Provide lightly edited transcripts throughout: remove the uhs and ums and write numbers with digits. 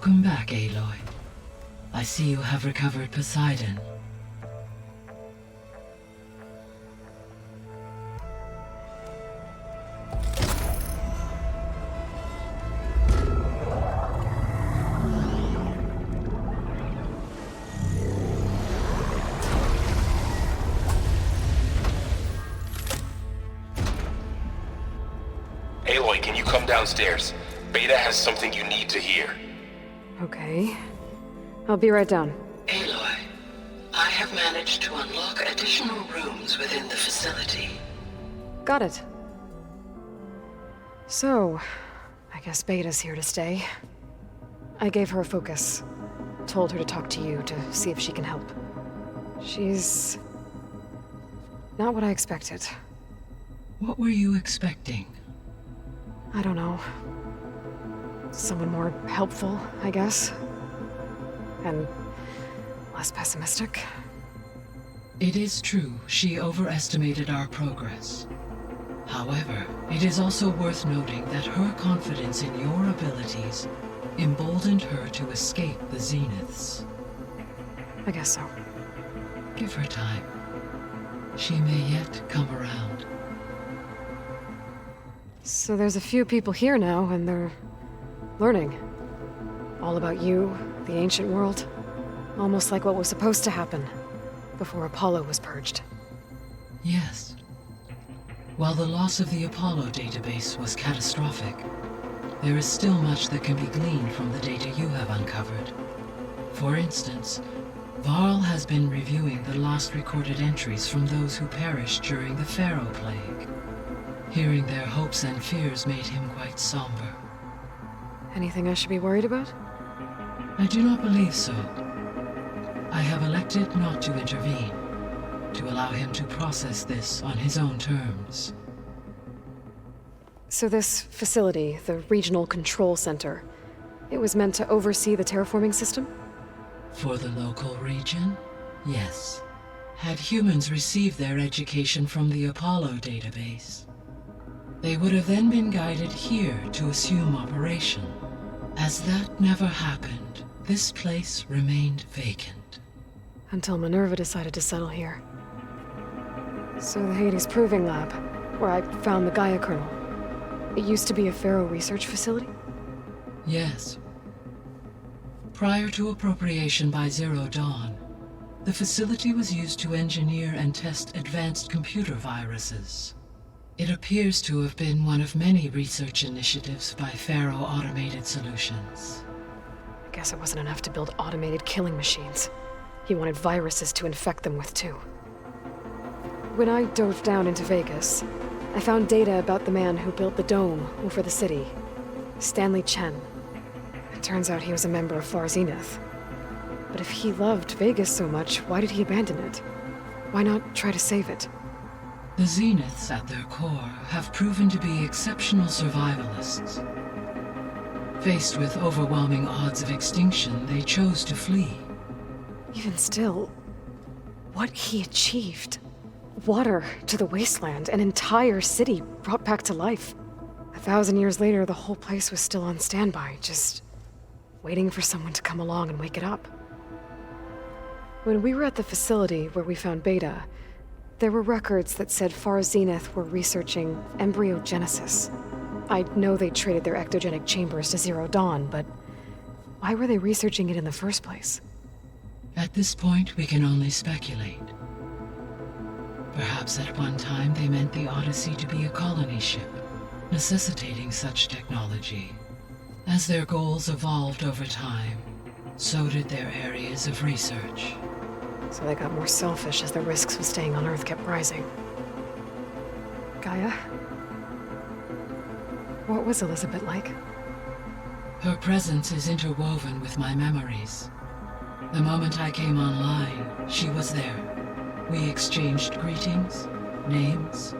Welcome back, Aloy. I see you have recovered Poseidon. Aloy, can you come downstairs? Beta has something you need to hear. Okay. I'll be right down. Aloy, I have managed to unlock additional rooms within the facility. Got it. So, I guess Beta's here to stay. I gave her a focus. Told her to talk to you to see if she can help. She's... not what I expected. What were you expecting? I don't know. Someone more helpful, I guess. And less pessimistic. It is true she overestimated our progress. However, it is also worth noting that her confidence in your abilities emboldened her to escape the Zeniths. I guess so. Give her time. She may yet come around. So there's a few people here now, and they're learning. All about you, the ancient world. Almost like what was supposed to happen before Apollo was purged. Yes. While the loss of the Apollo database was catastrophic, there is still much that can be gleaned from the data you have uncovered. For instance, Varl has been reviewing the last recorded entries from those who perished during the Pharaoh Plague. Hearing their hopes and fears made him quite somber. Anything I should be worried about? I do not believe so. I have elected not to intervene, to allow him to process this on his own terms. So this facility, the Regional Control Center, it was meant to oversee the terraforming system? For the local region, yes. Had humans received their education from the Apollo database, they would have then been guided here to assume operation. As that never happened, this place remained vacant. Until Minerva decided to settle here. So the Hades Proving Lab, where I found the Gaia kernel, it used to be a Pharaoh research facility? Yes. Prior to appropriation by Zero Dawn, the facility was used to engineer and test advanced computer viruses. It appears to have been one of many research initiatives by Pharaoh Automated Solutions. I guess it wasn't enough to build automated killing machines. He wanted viruses to infect them with too. When I dove down into Vegas, I found data about the man who built the dome over the city, Stanley Chen. It turns out he was a member of Far Zenith. But if he loved Vegas so much, why did he abandon it? Why not try to save it? The Zeniths, at their core, have proven to be exceptional survivalists. Faced with overwhelming odds of extinction, they chose to flee. Even still, what he achieved. Water to the wasteland, an entire city brought back to life. 1,000 years later, the whole place was still on standby, just waiting for someone to come along and wake it up. When we were at the facility where we found Beta, there were records that said Far Zenith were researching embryogenesis. I know they traded their ectogenic chambers to Zero Dawn, but why were they researching it in the first place? At this point, we can only speculate. Perhaps at one time they meant the Odyssey to be a colony ship, necessitating such technology. As their goals evolved over time, so did their areas of research. So they got more selfish as the risks of staying on Earth kept rising. Gaia? What was Elizabeth like? Her presence is interwoven with my memories. The moment I came online, she was there. We exchanged greetings, names,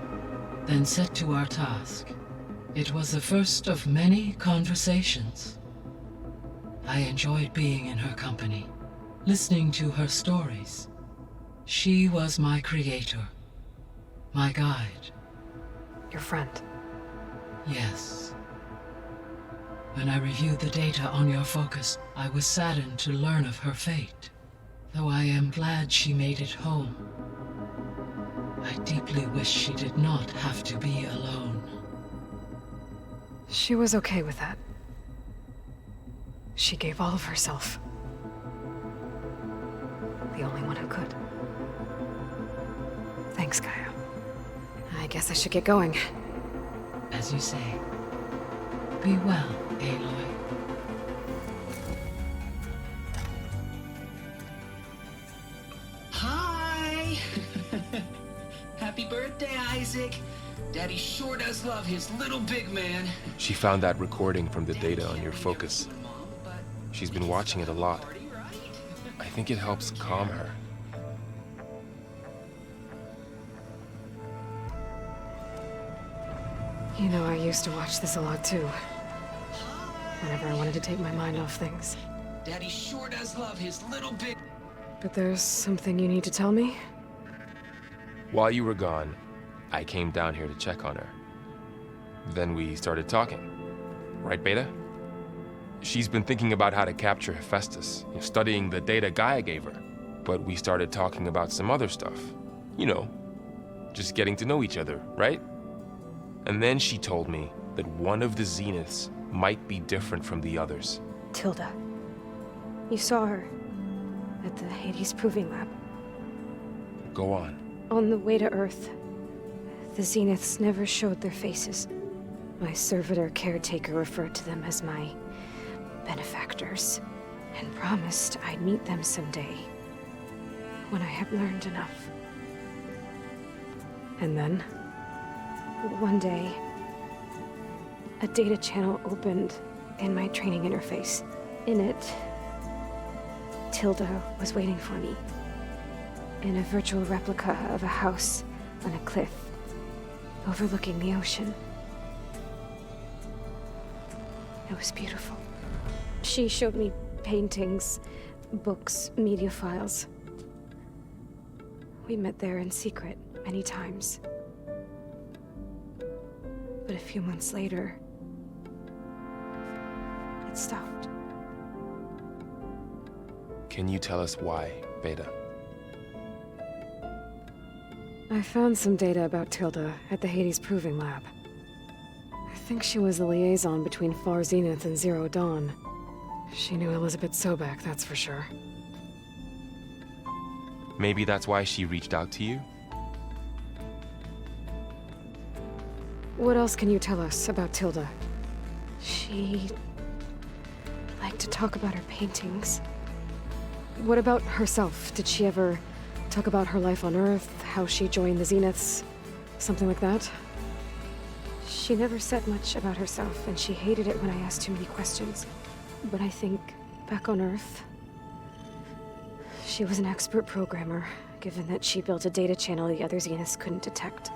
then set to our task. It was the first of many conversations. I enjoyed being in her company, listening to her stories. She was my creator, my guide. Your friend. Yes. When I reviewed the data on your focus, I was saddened to learn of her fate. Though I am glad she made it home. I deeply wish she did not have to be alone. She was okay with that. She gave all of herself. The only one who could. Thanks, Gaia. I guess I should get going. As you say, be well, Aloy. Hi! Happy birthday, Isaac. Daddy sure does love his little big man. She found that recording from the data on your focus. She's been watching it a lot. I think it helps calm her. You know, I used to watch this a lot too. Whenever I wanted to take my mind off things. Daddy sure does love his little big... But there's something you need to tell me? While you were gone, I came down here to check on her. Then we started talking. Right, Beta? She's been thinking about how to capture Hephaestus, studying the data Gaia gave her. But we started talking about some other stuff. You know, just getting to know each other, right? And then she told me that one of the Zeniths might be different from the others. Tilda. You saw her at the Hades Proving Lab. Go on. On the way to Earth, the Zeniths never showed their faces. My servitor caretaker referred to them as my benefactors, and promised I'd meet them someday, when I had learned enough. And then, one day, a data channel opened in my training interface. In it, Tilda was waiting for me, in a virtual replica of a house on a cliff, overlooking the ocean. It was beautiful. She showed me paintings, books, media files. We met there in secret many times. But a few months later, it stopped. Can you tell us why, Beta? I found some data about Tilda at the Hades Proving Lab. I think she was the liaison between Far Zenith and Zero Dawn. She knew Elizabeth Sobek, that's for sure. Maybe that's why she reached out to you? What else can you tell us about Tilda? She liked to talk about her paintings. What about herself? Did she ever talk about her life on Earth, how she joined the Zeniths, something like that? She never said much about herself, and she hated it when I asked too many questions. But I think, back on Earth, she was an expert programmer, given that she built a data channel the other Zeniths couldn't detect.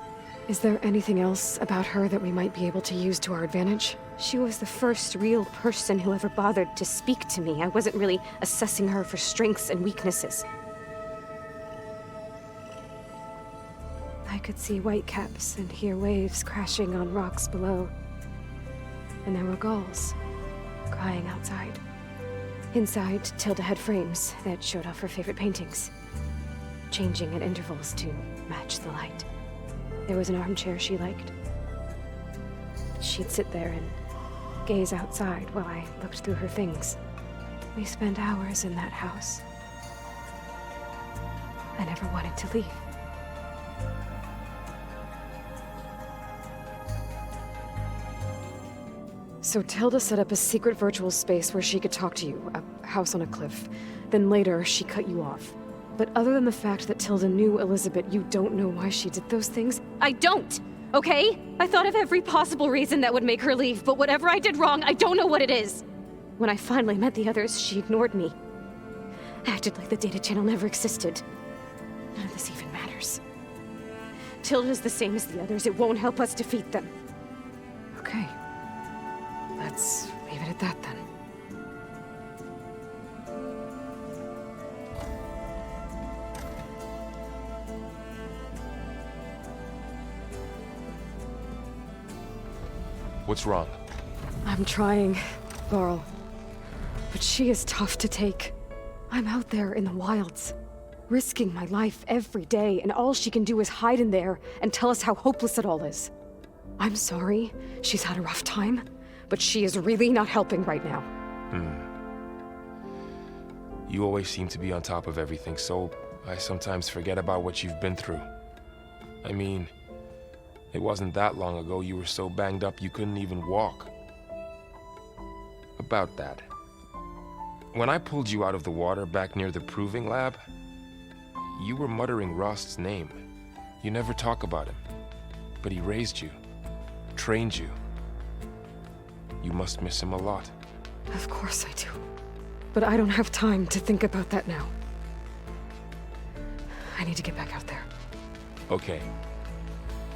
Is there anything else about her that we might be able to use to our advantage? She was the first real person who ever bothered to speak to me. I wasn't really assessing her for strengths and weaknesses. I could see whitecaps and hear waves crashing on rocks below. And there were gulls crying outside. Inside, Tilda had frames that showed off her favorite paintings, changing at intervals to match the light. There was an armchair she liked. She'd sit there and gaze outside while I looked through her things. We spent hours in that house. I never wanted to leave. So Tilda set up a secret virtual space where she could talk to you, a house on a cliff. Then later, she cut you off. But other than the fact that Tilda knew Elizabeth, you don't know why she did those things? I don't! Okay? I thought of every possible reason that would make her leave, but whatever I did wrong, I don't know what it is! When I finally met the others, she ignored me. Acted like the data channel never existed. None of this even matters. Tilda's the same as the others. It won't help us defeat them. Okay. Let's leave it at that, then. What's wrong? I'm trying. Varl. But she is tough to take. I'm out there in the wilds, risking my life every day, and all she can do is hide in there and tell us how hopeless it all is. I'm sorry, she's had a rough time, but she is really not helping right now. You always seem to be on top of everything, so I sometimes forget about what you've been through. I mean, it wasn't that long ago you were so banged up you couldn't even walk. About that. When I pulled you out of the water back near the proving lab, you were muttering Rost's name. You never talk about him. But he raised you, trained you. You must miss him a lot. Of course I do. But I don't have time to think about that now. I need to get back out there. Okay.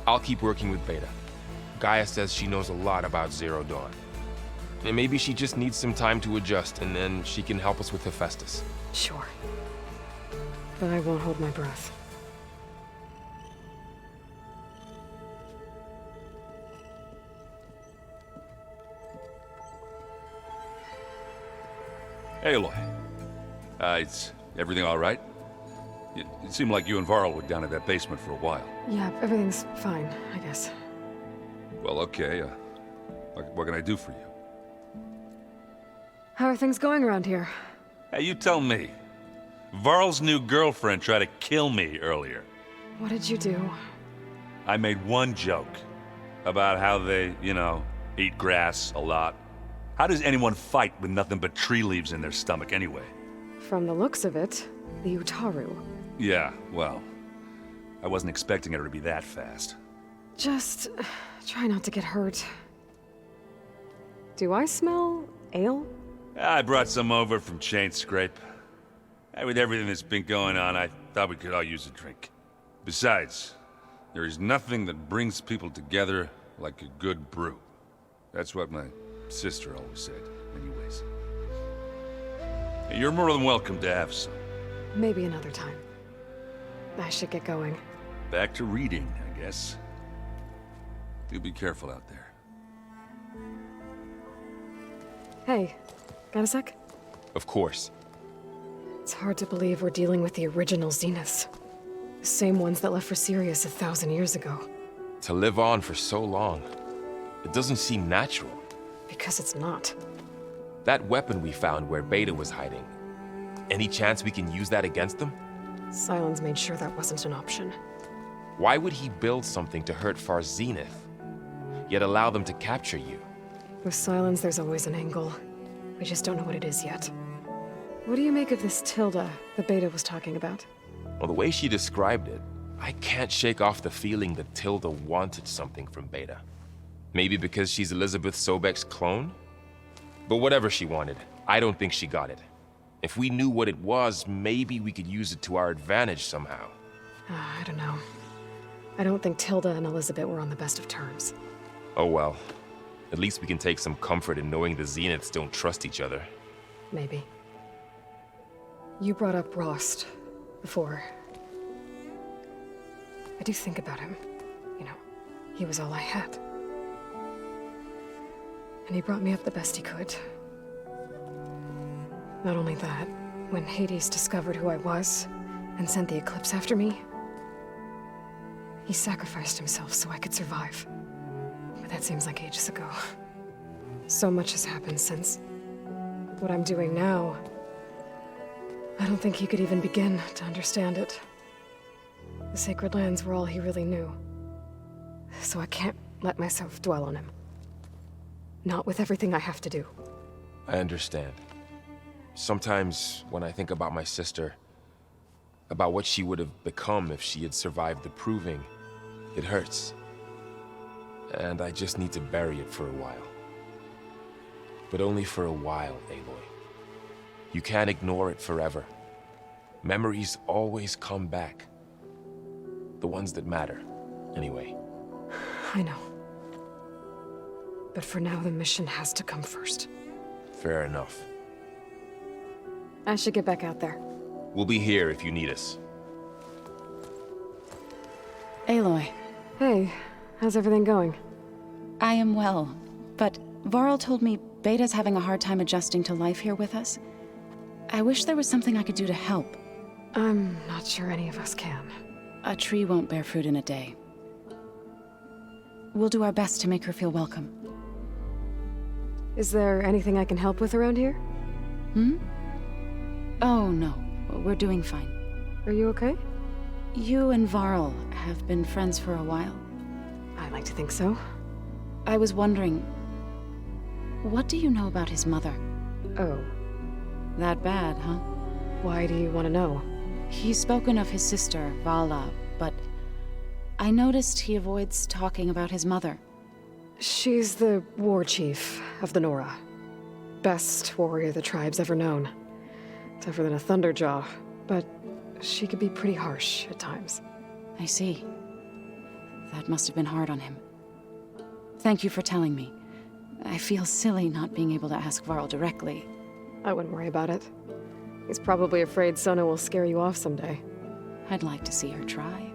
I'll keep working with Beta. Gaia says she knows a lot about Zero Dawn. And maybe she just needs some time to adjust, and then she can help us with Hephaestus. Sure. But I won't hold my breath. Hey, Aloy. Is everything all right? It seemed like you and Varl were down in that basement for a while. Yeah, everything's fine, I guess. Well, okay. What can I do for you? How are things going around here? Hey, you tell me. Varl's new girlfriend tried to kill me earlier. What did you do? I made one joke about how they, eat grass a lot. How does anyone fight with nothing but tree leaves in their stomach anyway? From the looks of it, the Utaru. Yeah, well, I wasn't expecting her to be that fast. Just try not to get hurt. Do I smell ale? I brought some over from Chain Scrape. With everything that's been going on, I thought we could all use a drink. Besides, there is nothing that brings people together like a good brew. That's what my sister always said, anyways. You're more than welcome to have some. Maybe another time. I should get going. Back to reading, I guess. Do be careful out there. Hey, got a sec? Of course. It's hard to believe we're dealing with the original Zeniths. The same ones that left for Sirius 1,000 years ago. To live on for so long, it doesn't seem natural. Because it's not. That weapon we found where Beta was hiding, any chance we can use that against them? Sylens made sure that wasn't an option. Why would he build something to hurt Far Zenith, yet allow them to capture you? With Sylens, there's always an angle. We just don't know what it is yet. What do you make of this Tilda the Beta was talking about? Well, the way she described it, I can't shake off the feeling that Tilda wanted something from Beta. Maybe because she's Elizabeth Sobek's clone? But whatever she wanted, I don't think she got it. If we knew what it was, maybe we could use it to our advantage somehow. I don't know. I don't think Tilda and Elizabeth were on the best of terms. Oh well. At least we can take some comfort in knowing the Zeniths don't trust each other. Maybe. You brought up Rost before. I do think about him. He was all I had. And he brought me up the best he could. Not only that, when Hades discovered who I was and sent the Eclipse after me, he sacrificed himself so I could survive. But that seems like ages ago. So much has happened since. What I'm doing now, I don't think he could even begin to understand it. The Sacred Lands were all he really knew. So I can't let myself dwell on him. Not with everything I have to do. I understand. Sometimes when I think about my sister, about what she would have become if she had survived the proving, it hurts. And I just need to bury it for a while. But only for a while, Aloy. You can't ignore it forever. Memories always come back. The ones that matter, anyway. I know. But for now, the mission has to come first. Fair enough. I should get back out there. We'll be here if you need us. Aloy, Hey, how's everything going? I am well, but Varl told me Beta's having a hard time adjusting to life here with us. I wish there was something I could do to help. I'm not sure any of us can. A tree won't bear fruit in a day. We'll do our best to make her feel welcome. Is there anything I can help with around here? Hmm? Oh, no. We're doing fine. Are you okay? You and Varl have been friends for a while. I like to think so. I was wondering, what do you know about his mother? Oh. That bad, huh? Why do you want to know? He's spoken of his sister, Vala, but I noticed he avoids talking about his mother. She's the war chief of the Nora. Best warrior the tribe's ever known. Tougher than a Thunderjaw, but she could be pretty harsh at times. I see. That must have been hard on him. Thank you for telling me. I feel silly not being able to ask Varl directly. I wouldn't worry about it. He's probably afraid Sona will scare you off someday. I'd like to see her try.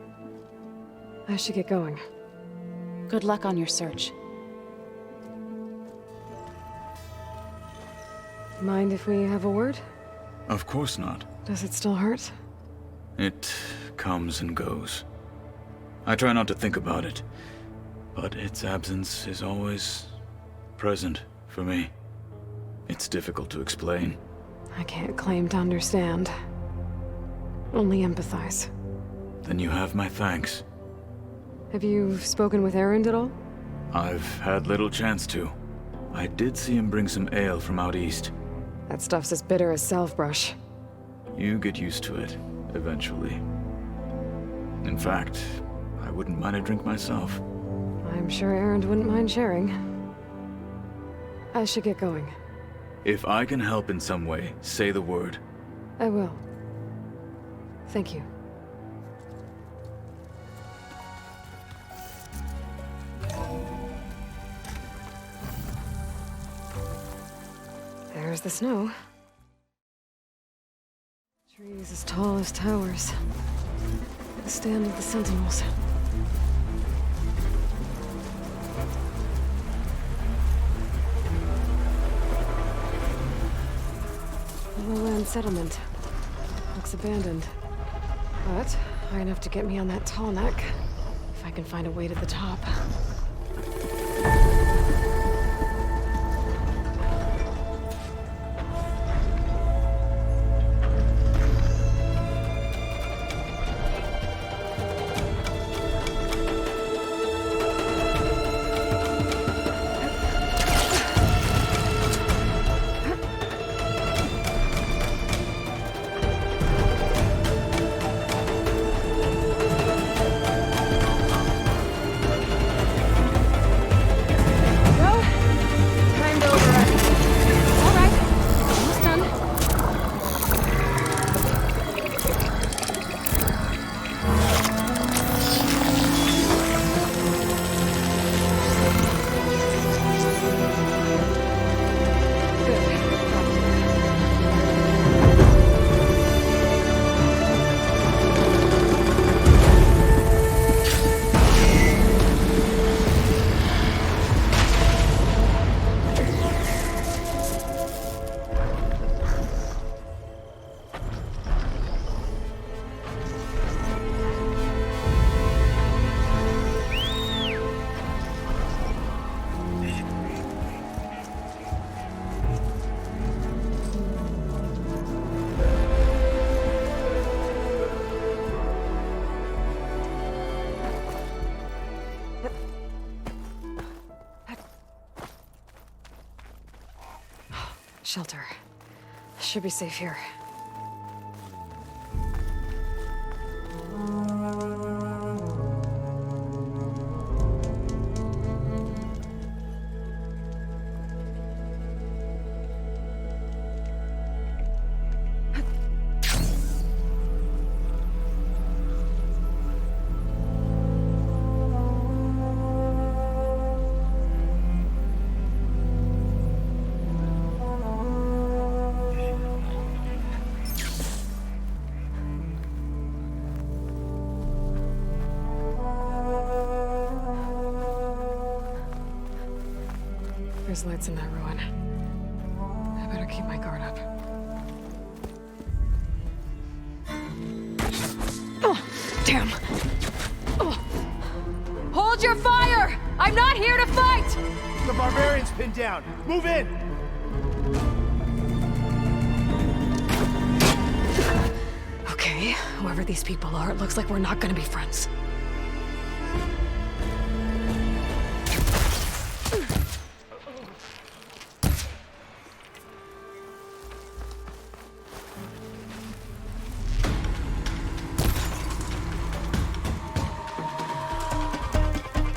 I should get going. Good luck on your search. Mind if we have a word? Of course not. Does it still hurt? It comes and goes. I try not to think about it, but its absence is always present for me. It's difficult to explain. I can't claim to understand. Only empathize. Then you have my thanks. Have you spoken with Erend at all? I've had little chance to. I did see him bring some ale from out east. That stuff's as bitter as salve-brush. You get used to it, eventually. In fact, I wouldn't mind a drink myself. I'm sure Erend wouldn't mind sharing. I should get going. If I can help in some way, say the word. I will. Thank you. There's the snow. Trees as tall as towers. The stand of the sentinels. A lowland settlement. Looks abandoned. But high enough to get me on that tall neck. If I can find a way to the top. Shelter. Should be safe here. There's lights in that ruin. keep my guard up. Oh, damn. Oh. Hold your fire! I'm not here to fight! The barbarian's pinned down. Move in! Okay, whoever these people are, it looks like we're not gonna be friends.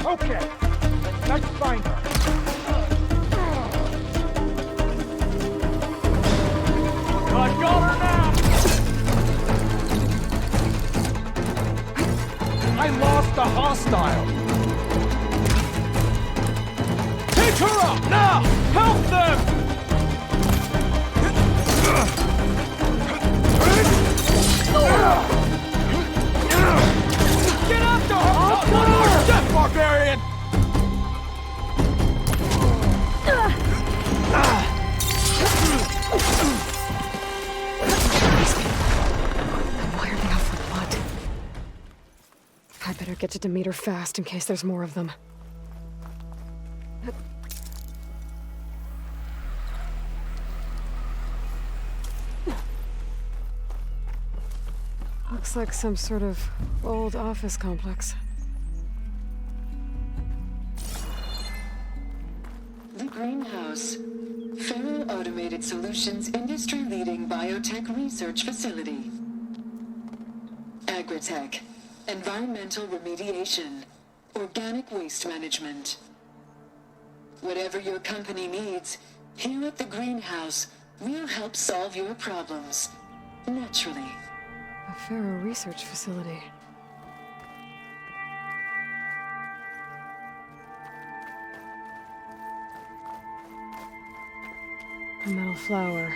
Okay, let's find her. I got her now! I lost the hostile! Pick her up, now! Help them! Get after her! One more step, barbarian! Why are they out for blood? I better get to Demeter fast in case there's more of them. Looks like some sort of old office complex. The Greenhouse. Federal Automated Solutions industry-leading biotech research facility. Agritech. Environmental remediation. Organic waste management. Whatever your company needs, here at the Greenhouse, we'll help solve your problems. Naturally. A Pharaoh research facility. A metal flower.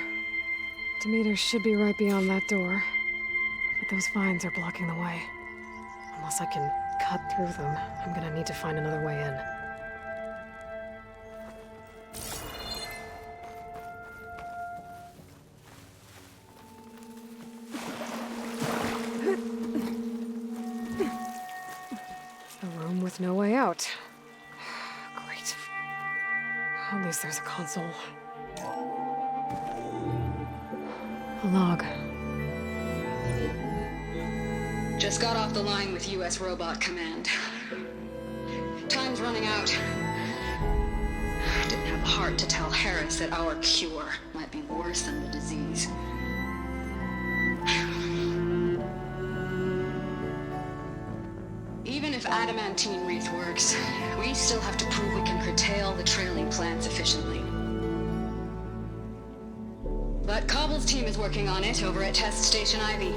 Demeter should be right beyond that door. But those vines are blocking the way. Unless I can cut through them, I'm gonna need to find another way in. A room with no way out. Great. At least there's a console. A log. Just got off the line with US Robot Command. Time's running out. Didn't have the heart to tell Harris that our cure might be worse than the disease. Even if adamantine wreath works, we still have to prove we can curtail the trailing plants efficiently. But Cobble's team is working on it over at Test Station Ivy.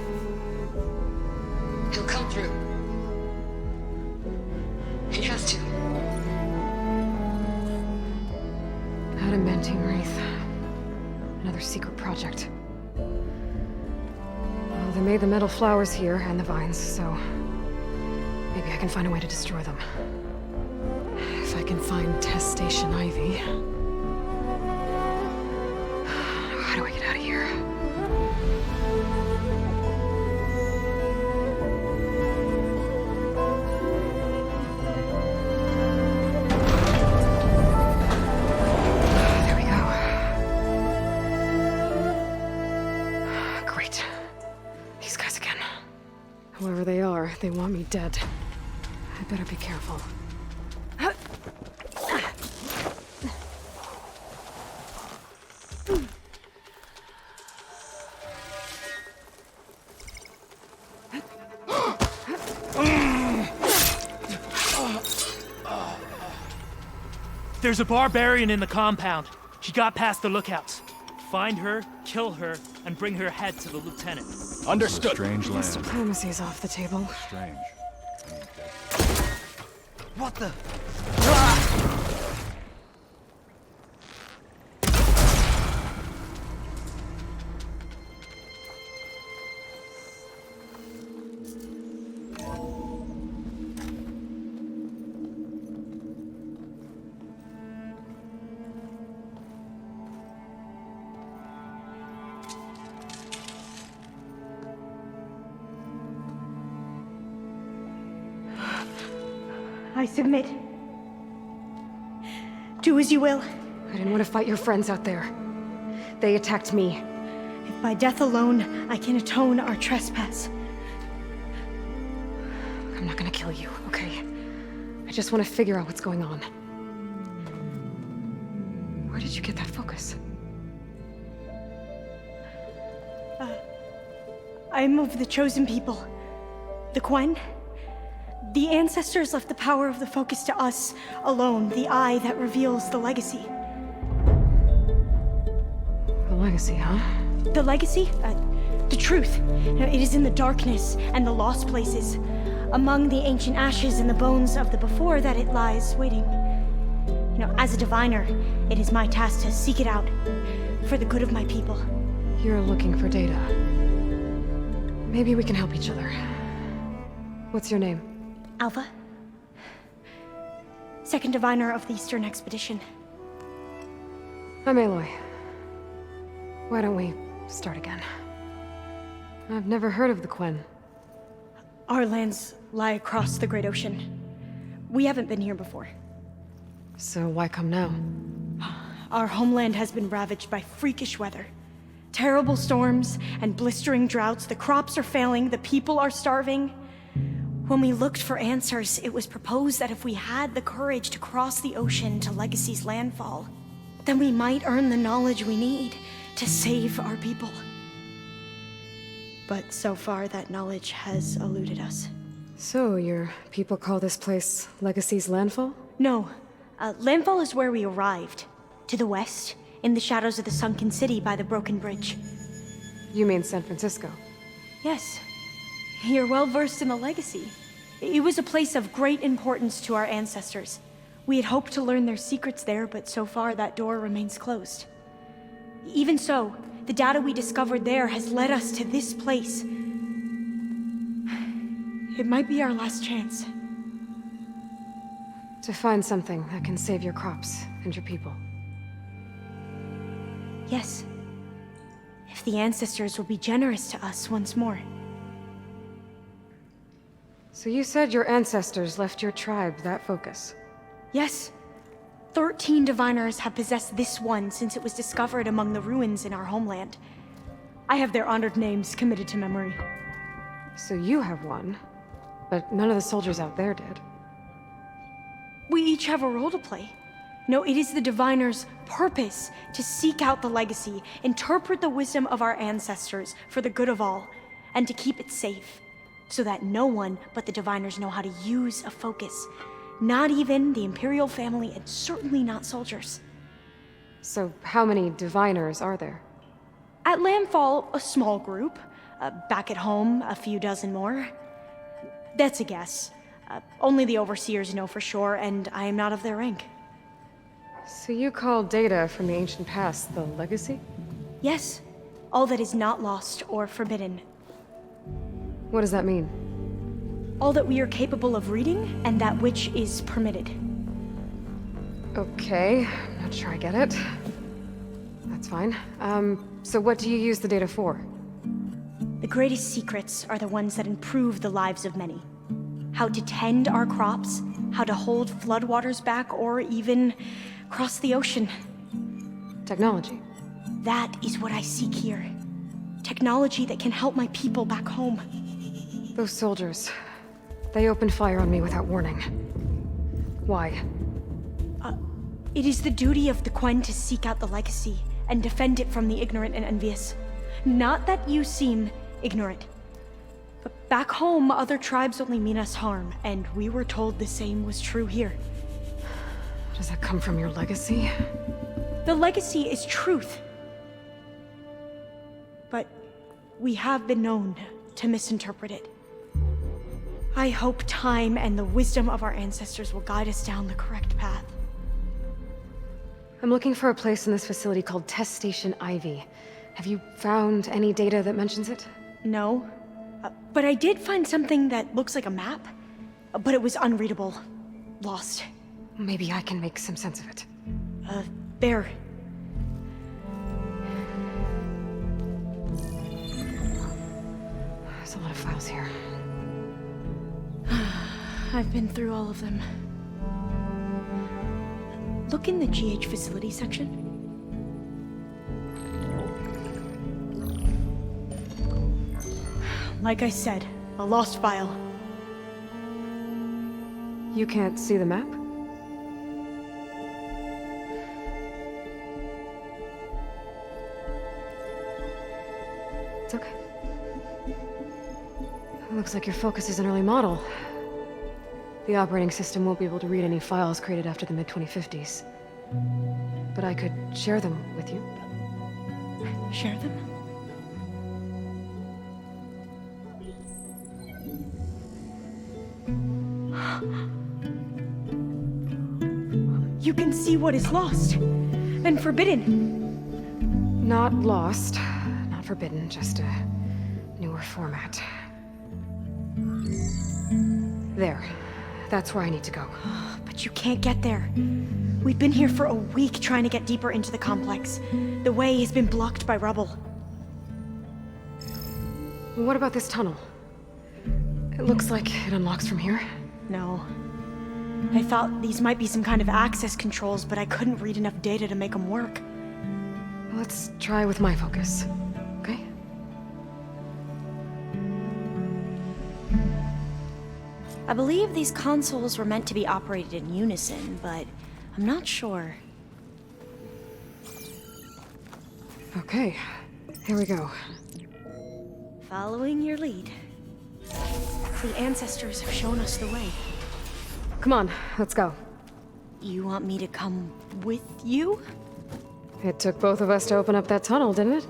He'll come through. He has to. Adamantine wreath. Another secret project. Well, they made the metal flowers here and the vines, so maybe I can find a way to destroy them. If I can find Test Station Ivy. How do I get out of here? There we go. Great. These guys again. Whoever they are, they want me dead. I better be careful. There's a barbarian in the compound. She got past the lookouts. Find her, kill her, and bring her head to the lieutenant. Understood. Strange land. Diplomacy's off the table. Strange. What the? I submit. Do as you will. I didn't want to fight your friends out there. They attacked me. If by death alone I can atone our trespass. I'm not gonna kill you, okay? I just want to figure out what's going on. Where did you get that focus? I'm of the chosen people. The Quen. The ancestors left the power of the focus to us alone, the eye that reveals the legacy. The legacy, huh? The legacy? The truth. It is in the darkness and the lost places, among the ancient ashes and the bones of the before that it lies waiting. As a diviner, it is my task to seek it out, for the good of my people. You're looking for data. Maybe we can help each other. What's your name? Alpha. Second diviner of the Eastern Expedition. I'm Aloy. Why don't we start again? I've never heard of the Quen. Our lands lie across the Great Ocean. We haven't been here before. So why come now? Our homeland has been ravaged by freakish weather. Terrible storms and blistering droughts. The crops are failing, the people are starving. When we looked for answers, it was proposed that if we had the courage to cross the ocean to Legacy's landfall, then we might earn the knowledge we need to save our people. But so far, that knowledge has eluded us. So, your people call this place Legacy's landfall? No. Landfall is where we arrived. To the west, in the shadows of the sunken city by the broken bridge. You mean San Francisco? Yes. You're well versed in the legacy. It was a place of great importance to our ancestors. We had hoped to learn their secrets there, but so far that door remains closed. Even so, the data we discovered there has led us to this place. It might be our last chance. To find something that can save your crops and your people. Yes. If the ancestors will be generous to us once more. So you said your ancestors left your tribe that focus? Yes. 13 diviners have possessed this one since it was discovered among the ruins in our homeland. I have their honored names committed to memory. So you have one, but none of the soldiers out there did. We each have a role to play. No, it is the diviner's purpose to seek out the legacy, interpret the wisdom of our ancestors for the good of all, and to keep it safe, so that no one but the diviners know how to use a focus. Not even the Imperial family, and certainly not soldiers. So how many diviners are there? At landfall, a small group. Back at home, a few dozen more. That's a guess. Only the overseers know for sure, and I am not of their rank. So you call data from the ancient past the legacy? Yes. All that is not lost or forbidden. What does that mean? All that we are capable of reading, and that which is permitted. Okay, I'm not sure I get it. That's fine. So what do you use the data for? The greatest secrets are the ones that improve the lives of many. How to tend our crops, how to hold floodwaters back, or even cross the ocean. Technology. That is what I seek here. Technology that can help my people back home. Those soldiers, they opened fire on me without warning. Why? It is the duty of the Quen to seek out the legacy and defend it from the ignorant and envious. Not that you seem ignorant. But back home, other tribes only mean us harm, and we were told the same was true here. Does that come from your legacy? The legacy is truth. But we have been known to misinterpret it. I hope time and the wisdom of our ancestors will guide us down the correct path. I'm looking for a place in this facility called Test Station Ivy. Have you found any data that mentions it? No. But I did find something that looks like a map. But it was unreadable. Lost. Maybe I can make some sense of it. There. There's a lot of files here. I've been through all of them. Look in the GH facility section. Like I said, a lost file. You can't see the map? It's okay. Looks like your focus is an early model. The operating system won't be able to read any files created after the mid-2050s. But I could share them with you. Share them? You can see what is lost and forbidden. Not lost, not forbidden, just a newer format. There. That's where I need to go. But you can't get there. We've been here for a week trying to get deeper into the complex. The way has been blocked by rubble. What about this tunnel? It looks like it unlocks from here. No. I thought these might be some kind of access controls, but I couldn't read enough data to make them work. Let's try with my focus, okay? I believe these consoles were meant to be operated in unison, but I'm not sure. Okay, here we go. Following your lead. The ancestors have shown us the way. Come on, let's go. You want me to come with you? It took both of us to open up that tunnel, didn't it?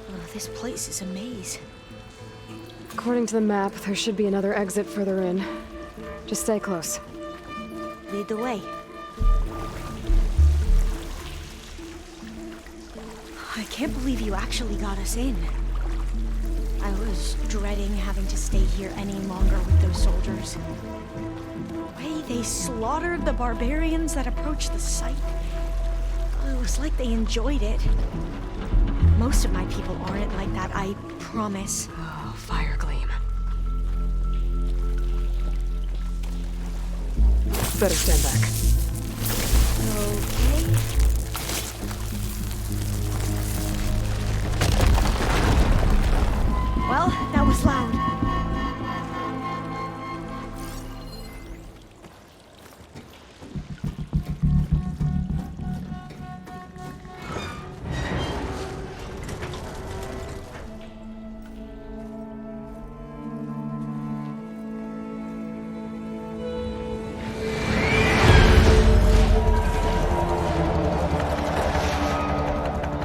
Oh, this place is a maze. According to the map, there should be another exit further in. Just stay close. Lead the way. I can't believe you actually got us in. I was dreading having to stay here any longer with those soldiers. The way they slaughtered the barbarians that approached the site. It was like they enjoyed it. Most of my people aren't like that, I promise. Oh, fire gleam. Better stand back. Okay. Well, that was loud.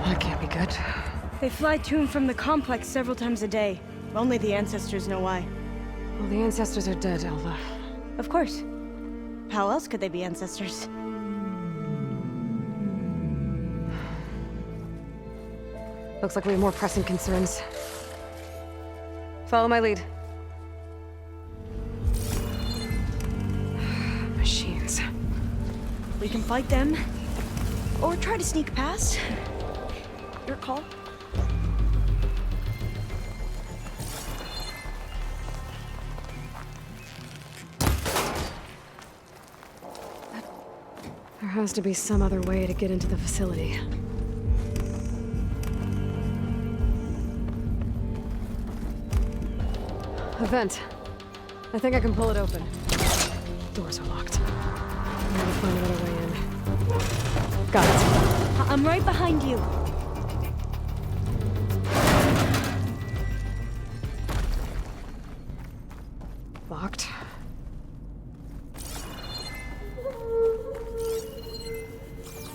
That can't be good. They fly to and from the complex several times a day. Only the ancestors know why. Well, the ancestors are dead, Elva. Of course. How else could they be ancestors? Looks like we have more pressing concerns. Follow my lead. Machines. We can fight them, or try to sneak past. Your call. There has to be some other way to get into the facility. A vent. I think I can pull it open. Doors are locked. I'm gonna find another way in. Got it. I'm right behind you. Locked.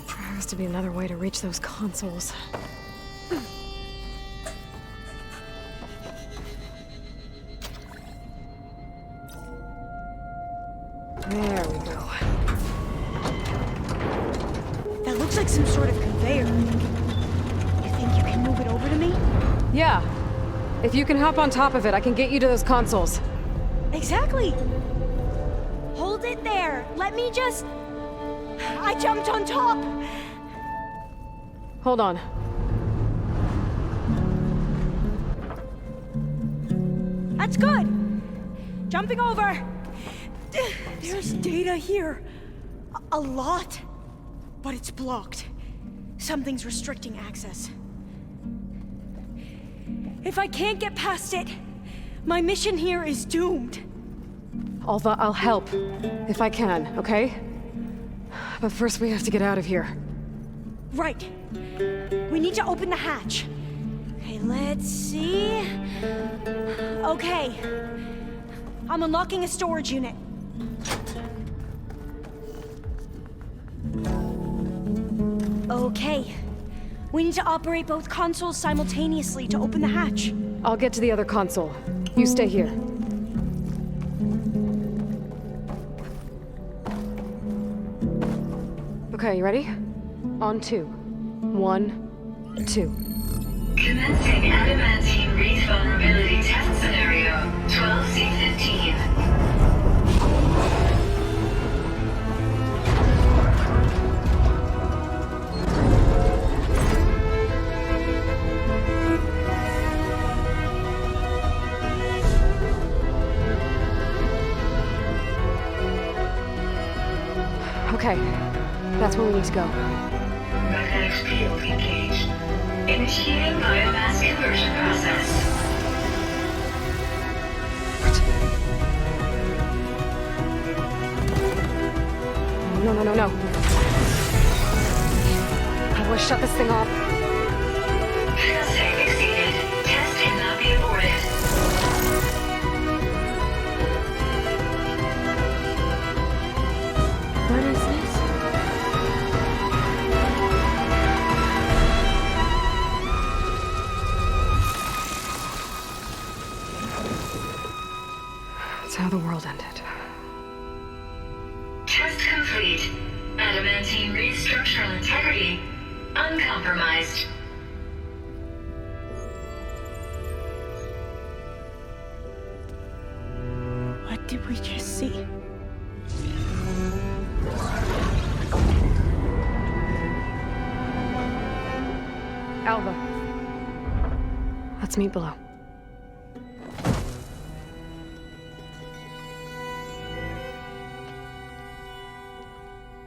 There has to be another way to reach those consoles. There we go. That looks like some sort of conveyor. You think you can move it over to me? Yeah. If you can hop on top of it, I can get you to those consoles. Exactly. Hold it there. Let me just... I jumped on top. Hold on. That's good. Jumping over! There's data here. A lot. But it's blocked. Something's restricting access. If I can't get past it, my mission here is doomed. Alva, I'll help. If I can, okay? But first we have to get out of here. Right. We need to open the hatch. Okay, let's see... Okay. I'm unlocking a storage unit. Okay. We need to operate both consoles simultaneously to open the hatch. I'll get to the other console. You stay here. Okay, you ready? On 2. 1, 2. Commencing adamantine read vulnerability test scenario 12C15. Okay, that's where we need to go. Magnetic field engaged. Initiating biomass conversion process. No. How do I shut this thing off? Failsafe exceeded. Test cannot be aborted. What is this? That's how the world ended. Test complete. Adamantine read structural integrity uncompromised. What did we just see? Alva. Let's meet below.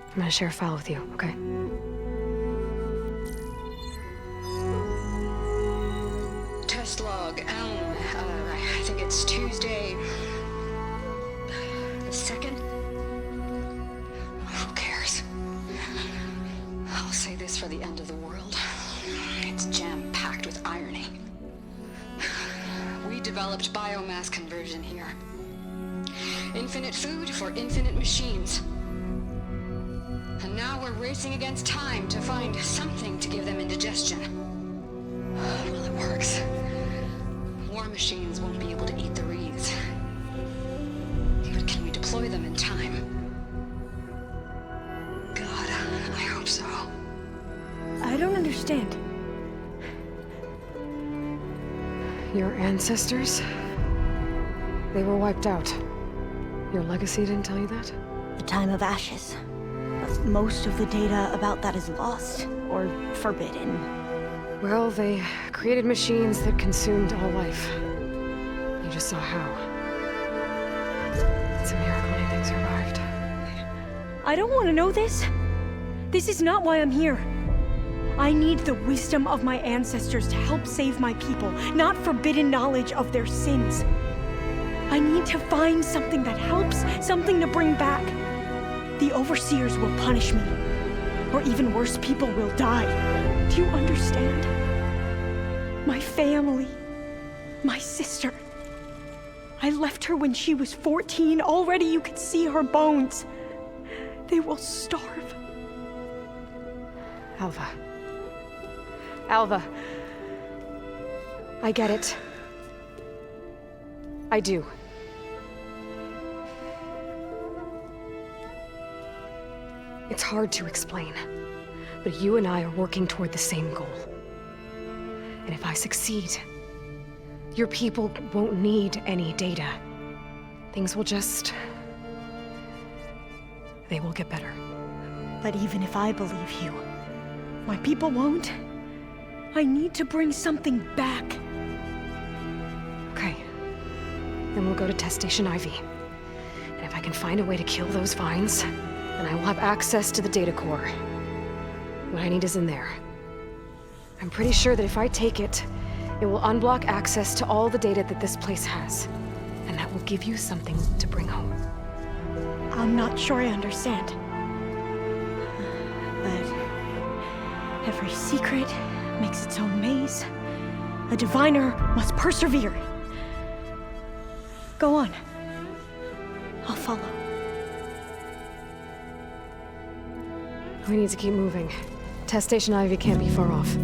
I'm gonna share a file with you, okay? Test log, I think it's Tuesday the 2nd? Who cares? I'll say this for the end of the world. It's jam-packed with irony. We developed biomass conversion here. Infinite food for infinite machines. And now we're racing against time to find something to give them indigestion. Well, it works. War machines won't be able to eat the reeds. But can we deploy them in time? God, I hope so. I don't understand. Your ancestors? They were wiped out. Your legacy didn't tell you that? The time of ashes. But most of the data about that is lost, or forbidden. Well, they created machines that consumed all life. You just saw how. It's a miracle anything survived. I don't want to know this. This is not why I'm here. I need the wisdom of my ancestors to help save my people, not forbidden knowledge of their sins. I need to find something that helps, something to bring back. The overseers will punish me. Or even worse, people will die. Do you understand? My family. My sister. I left her when she was 14. Already you could see her bones. They will starve. Alva. Alva. I get it. I do. It's hard to explain, but you and I are working toward the same goal. And if I succeed, your people won't need any data. Things will just... they will get better. But even if I believe you, my people won't. I need to bring something back. Okay. Then everyone will go to Test Station Ivy. And if I can find a way to kill those vines, then I will have access to the data core. What I need is in there. I'm pretty sure that if I take it, it will unblock access to all the data that this place has. And that will give you something to bring home. I'm not sure I understand. But every secret makes its own maze. A diviner must persevere. Go on. I'll follow. We need to keep moving. Test Station Ivy can't be far off.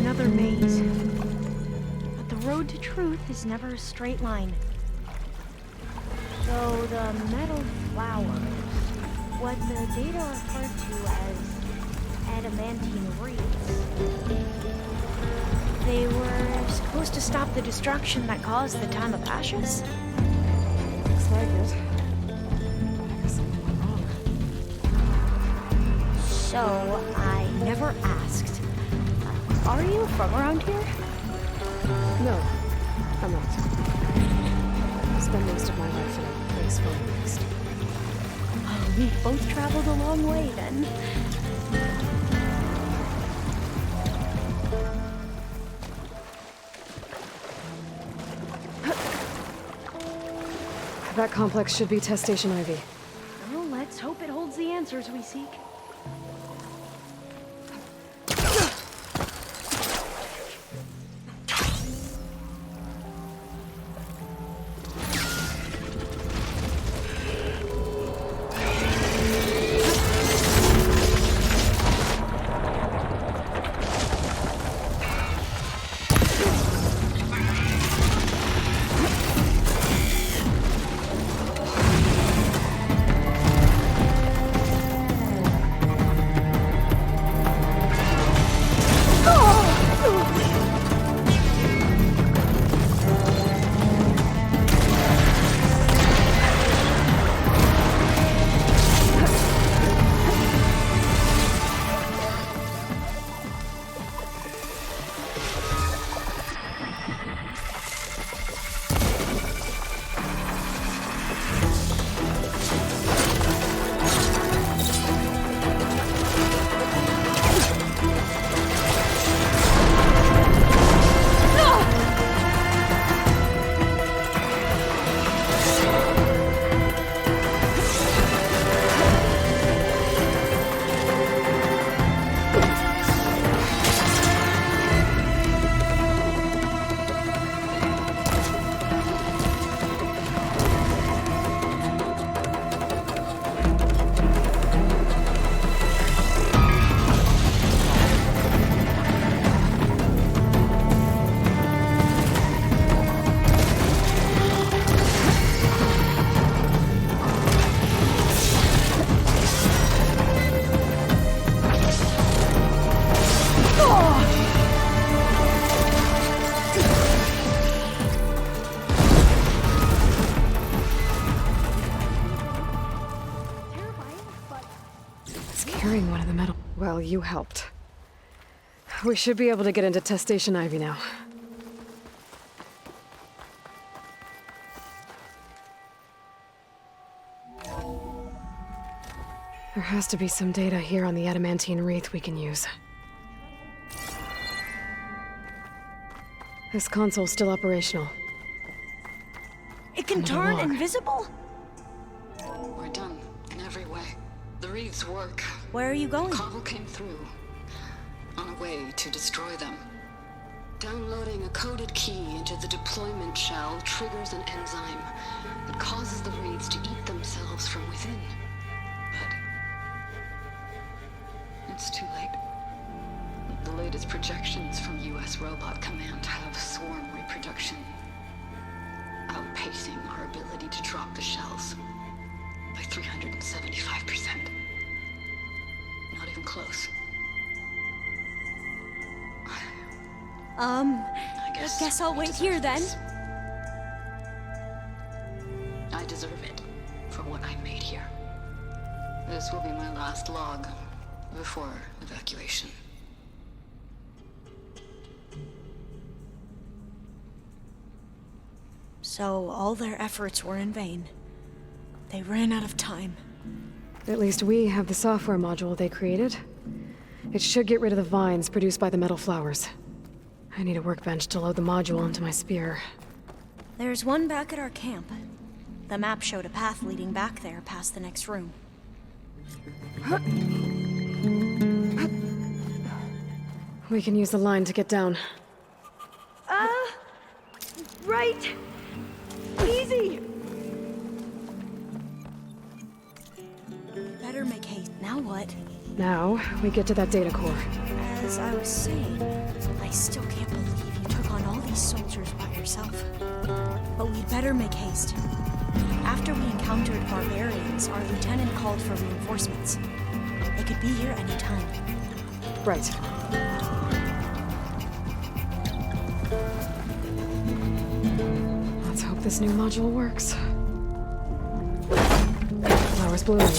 Another maze. But the road to truth is never a straight line. So the metal flowers, what the data referred to as adamantine reeds, they were supposed to stop the destruction that caused the Time of Ashes? Looks like it. I guess something went wrong. So, I never asked. Are you from around here? No, I'm not. I spent most of my life in a place far west. Oh, we both traveled a long way then. That complex should be Test Station Ivy. Well, let's hope it holds the answers we seek. Well, you helped. We should be able to get into Test Station Ivy now. There has to be some data here on the adamantine wreath we can use. This console's still operational. It can turn invisible? We're done, in every way. The wreaths work. Where are you going? Cobble came through, on a way to destroy them. Downloading a coded key into the deployment shell triggers an enzyme that causes the wreaths to eat themselves from within. But it's too late. The latest projections from US Robot Command have swarm reproduction, outpacing our ability to drop the shells by 375%. Not even close. I guess I'll wait here then. I deserve it for what I made here. This will be my last log before evacuation. So all their efforts were in vain. They ran out of time. At least we have the software module they created. It should get rid of the vines produced by the metal flowers. I need a workbench to load the module into my spear. There's one back at our camp. The map showed a path leading back there past the next room. We can use the line to get down. Right! Easy! Better make haste. Now what? Now, we get to that data core. As I was saying, I still can't believe you took on all these soldiers by yourself. But we'd better make haste. After we encountered barbarians, our lieutenant called for reinforcements. They could be here any time. Right. Let's hope this new module works. Flowers blooming.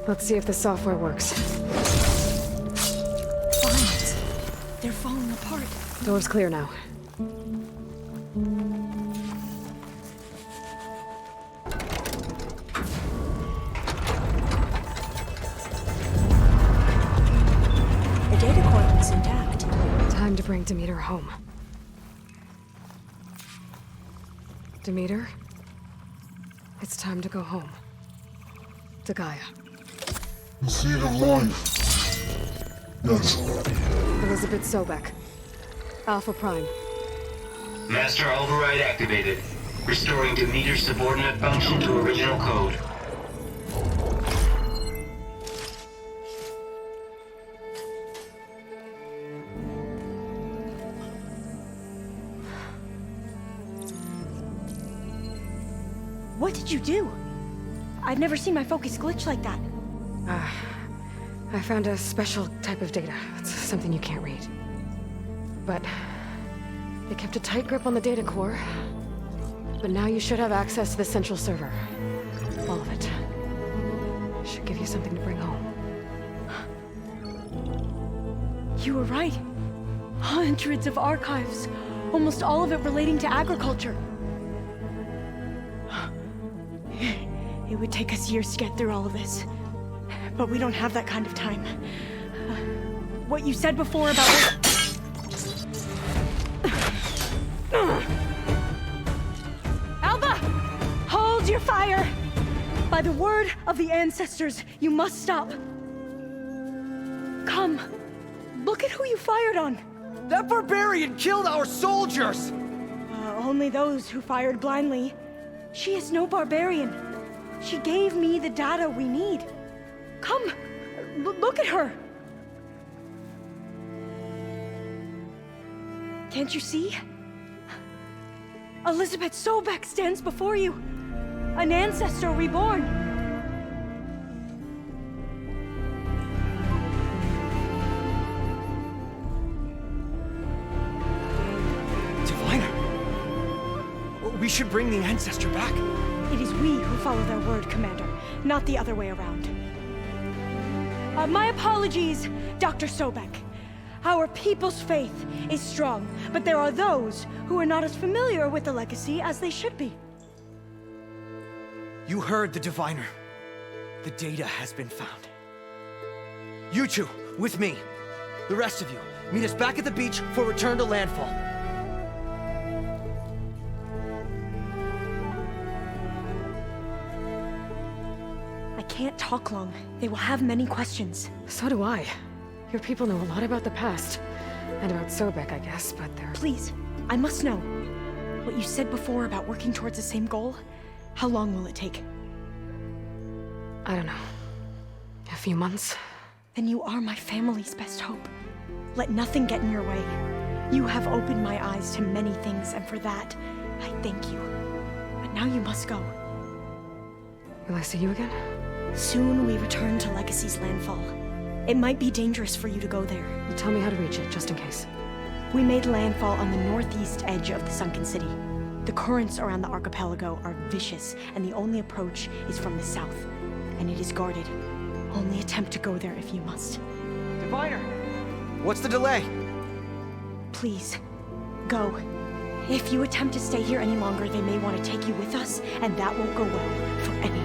Let's see if the software works. Vines. They're falling apart. Door's clear now. The data core looks intact. Time to bring Demeter home. Demeter? It's time to go home. To Gaia. The seed of life. Yes. Elizabeth Sobek. Alpha Prime. Master override activated. Restoring Demeter's subordinate function to original code. What did you do? I've never seen my focus glitch like that. I found a special type of data. It's something you can't read. But it kept a tight grip on the data core. But now you should have access to the central server. All of it. Should give you something to bring home. You were right. Hundreds of archives. Almost all of it relating to agriculture. It would take us years to get through all of this. But we don't have that kind of time. What you said before about... Alba! Hold your fire! By the word of the ancestors, you must stop. Come. Look at who you fired on. That barbarian killed our soldiers! Only those who fired blindly. She is no barbarian. She gave me the data we need. Come, look at her. Can't you see? Elizabeth Sobek stands before you. An ancestor reborn. Diviner! We should bring the ancestor back. It is we who follow their word, Commander, not the other way around. My apologies, Dr. Sobek. Our people's faith is strong, but there are those who are not as familiar with the legacy as they should be. You heard the diviner. The data has been found. You two, with me. The rest of you, meet us back at the beach for return to landfall. I can't talk long. They will have many questions. So do I. Your people know a lot about the past. And about Sobek, I guess, but they're... Please, I must know. What you said before about working towards the same goal, how long will it take? I don't know. A few months? Then you are my family's best hope. Let nothing get in your way. You have opened my eyes to many things, and for that, I thank you. But now you must go. Will I see you again? Soon we return to Legacy's landfall. It might be dangerous for you to go there. Tell me how to reach it, just in case. We made landfall on the northeast edge of the sunken city. The currents around the archipelago are vicious, and the only approach is from the south. And it is guarded. Only attempt to go there if you must. Diviner! What's the delay? Please, go. If you attempt to stay here any longer, they may want to take you with us, and that won't go well for anyone.